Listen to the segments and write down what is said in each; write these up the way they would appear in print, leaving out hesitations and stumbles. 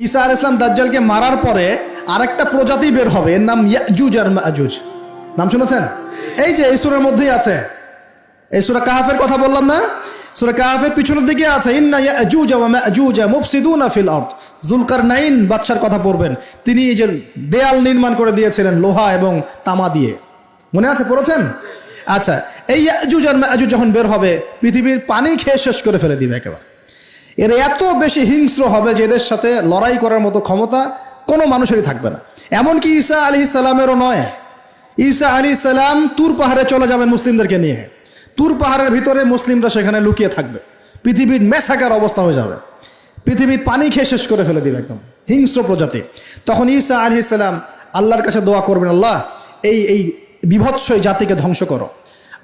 ঈসা আলাইহিস সালাম দাজ্জালকে মারার পরে আরেকটা প্রজাতি বের হবে, এর নাম ইয়াজুজ আর মাজুজ। নাম শুনেছেন? এই যে এই সূরার মধ্যেই আছে, এই সূরা কাহাফের কথা বললাম না, সূরা কাহাফের পিছনের দিকে আছে ইন্না ইয়াজুজ ওয়া মাজুজ মুফসিদুনা ফিল আরদ। যুলকারনাইন বাদশার কথা পড়বেন, তিনি এই যে দেয়াল নির্মাণ করে দিয়েছিলেন লোহা এবং তামা দিয়ে, মনে আছে, পড়েছেন? আচ্ছা, এই ইয়াজুজ আর মাজুজ যখন বের হবে পৃথিবীর পানি খেয়ে শেষ করে ফেলে দিবে একেবারে। এর এত বেশি হিংস্র হবে যে এদের সাথে লড়াই করার মতো ক্ষমতা কোনো মানুষেরই থাকবে না। এমনকি ঈসা আলাইহিস সালামেরও নয়। ঈসা আলাইহিস সালাম তুর পাহাড়ে চলে যাবেন মুসলিমদেরকে নিয়ে, তুর পাহাড়ের ভিতরে মুসলিমরা সেখানে লুকিয়ে থাকবে, পৃথিবীর মেসাকার অবস্থা হয়ে যাবে, পৃথিবীর পানি খেয়ে শেষ করে ফেলে দিবে, একদম হিংস্র প্রজাতি। তখন ঈসা আলাইহিস সালাম আল্লাহর কাছে দোয়া করবেন, আল্লাহ এই বিভৎস এই জাতিকে ধ্বংস করো।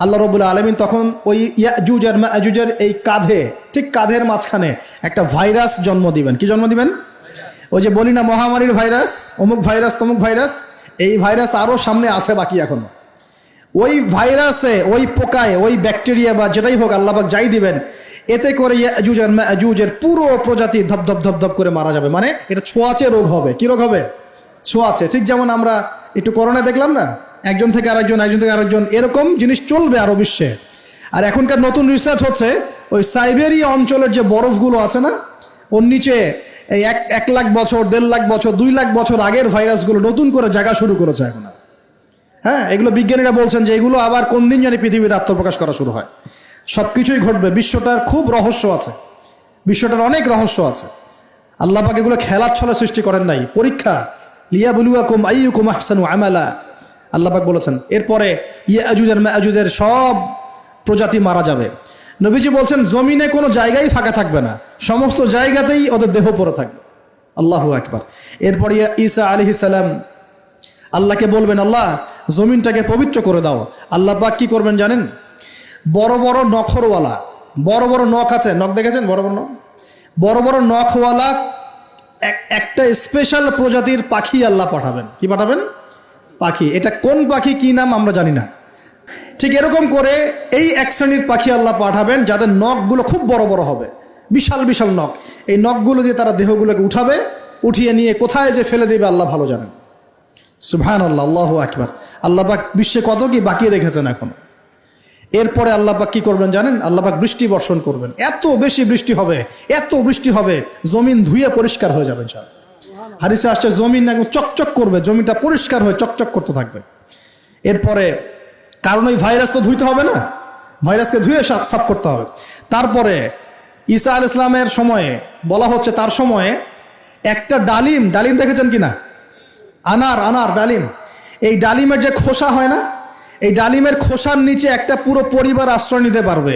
আল্লাহ রাব্বুল আলামিন তখন ওই ইয়াজুজ আর মাজুজের এই কাঁধে, ঠিক কাঁধের মাঝখানে একটা ভাইরাস জন্ম দিবেন। কি জন্ম দিবেন? ওই যে বলি না মহামারীর ভাইরাস, অমুক ভাইরাস তমুক ভাইরাস, এই ভাইরাস আরও সামনে আছে বাকি এখনো। ওই ভাইরাসে, ওই পোকায়, ওই ব্যাকটেরিয়া বা যেটাই হোক আল্লাহ পাক যাই দিবেন, এতে করে ইয়াজুজ আর মাজুজের পুরো প্রজাতি ধপধপ ধপধপ করে মারা যাবে। মানে এটা ছোঁয়াচে রোগ হবে। কি রোগ হবে? ছোঁয়াচে। ঠিক যেমন আমরা একটু করোনা দেখলাম না, একজন থেকে আরেকজন, একজন থেকে আরেকজন, এরকম জিনিস চলবে আরো বিশ্বে। আর এখনকার নতুন রিসার্চ হচ্ছে ওই সাইবেরিয়া অঞ্চলের যে বরফগুলো আছে না, ওর নিচে এই 1 লাখ বছর, 1.5 লাখ বছর, 2 লাখ বছর আগের ভাইরাসগুলো নতুন করে জায়গা শুরু করেছে এখন। হ্যাঁ, এগুলো বিজ্ঞানীরা বলছেন যে এগুলো আবার কোন দিন জানি পৃথিবীতে আত্মপ্রকাশ করা শুরু হয়। সব কিছুই ঘটবে। বিশ্বটার খুব রহস্য আছে, বিশ্বটার অনেক রহস্য আছে। আল্লাহ পাক এগুলো খেলার ছলে সৃষ্টি করেন নাই, পরীক্ষা। লিয়াবলুয়াকুম আইয়ুকুম আহসানু আমালা, আল্লাহ পাক বলেছেন। এরপরে ইয়াজুজ আর মাজুজের সব প্রজাতি মারা যাবে। নবীজি বলছেন জমিনে কোনো জায়গায় ফাঁকা থাকবে না, সমস্ত জায়গাতেই ওদের দেহ পড়ে থাকবে। আল্লাহু আকবার। এরপরে ঈসা আলাইহিস সালাম আল্লাহকে বলবেন, আল্লাহ জমিনটাকে পবিত্র করে দাও। আল্লাহ পাক কি করবেন জানেন? বড় বড় নখরওয়ালা, বড় বড় নখ আছে, নখ দেখেছেন? বড় বড় নখ, বড় বড় নখওয়ালা একটা স্পেশাল প্রজাতির পাখি আল্লাহ পাঠাবেন। কি পাঠাবেন? পাখি। এটা কোন পাখি, কি নাম আমরা জানি না। ঠিক এরকম করে এই এক শ্রেণীর পাখি আল্লাহ পাঠাবেন যাদের নখগুলো খুব বড় বড় হবে, বিশাল বিশাল নখ। এই নখগুলো দিয়ে তারা দেহগুলোকে উঠাবে, উঠিয়ে নিয়ে কোথায় যে ফেলে দেবে আল্লাহ ভালো জানেন। সুবহানাল্লাহ, আল্লাহু আকবার। আল্লাহ পাক বিশ্বে কত কি বাকি রেখেছেন এখন। এরপরে আল্লাহ পাক কি করবেন জানেন? আল্লাহ পাক বৃষ্টি বর্ষণ করবেন। এত বেশি বৃষ্টি হবে, এত বৃষ্টি হবে, জমিন ধুয়ে পরিষ্কার হয়ে যাবে। হাদিসে আসছে জমিন একদম চকচক করবে, জমিটা পরিষ্কার হয়ে চকচক করতে থাকবে। এরপরে কারণ ওই ভাইরাস তো ধুইতে হবে না, ভাইরাসকে ধুয়ে সাফ করতে হবে। তারপরে ঈসা আলাইহিস সালামের সময়ে বলা হচ্ছে, তার সময়ে একটা ডালিম, ডালিম দেখেছেন কিনা? আনার ডালিম, এই ডালিমের যে খোসা হয় না, এই ডালিমের খোসার নিচে একটা পুরো পরিবার আশ্রয় নিতে পারবে।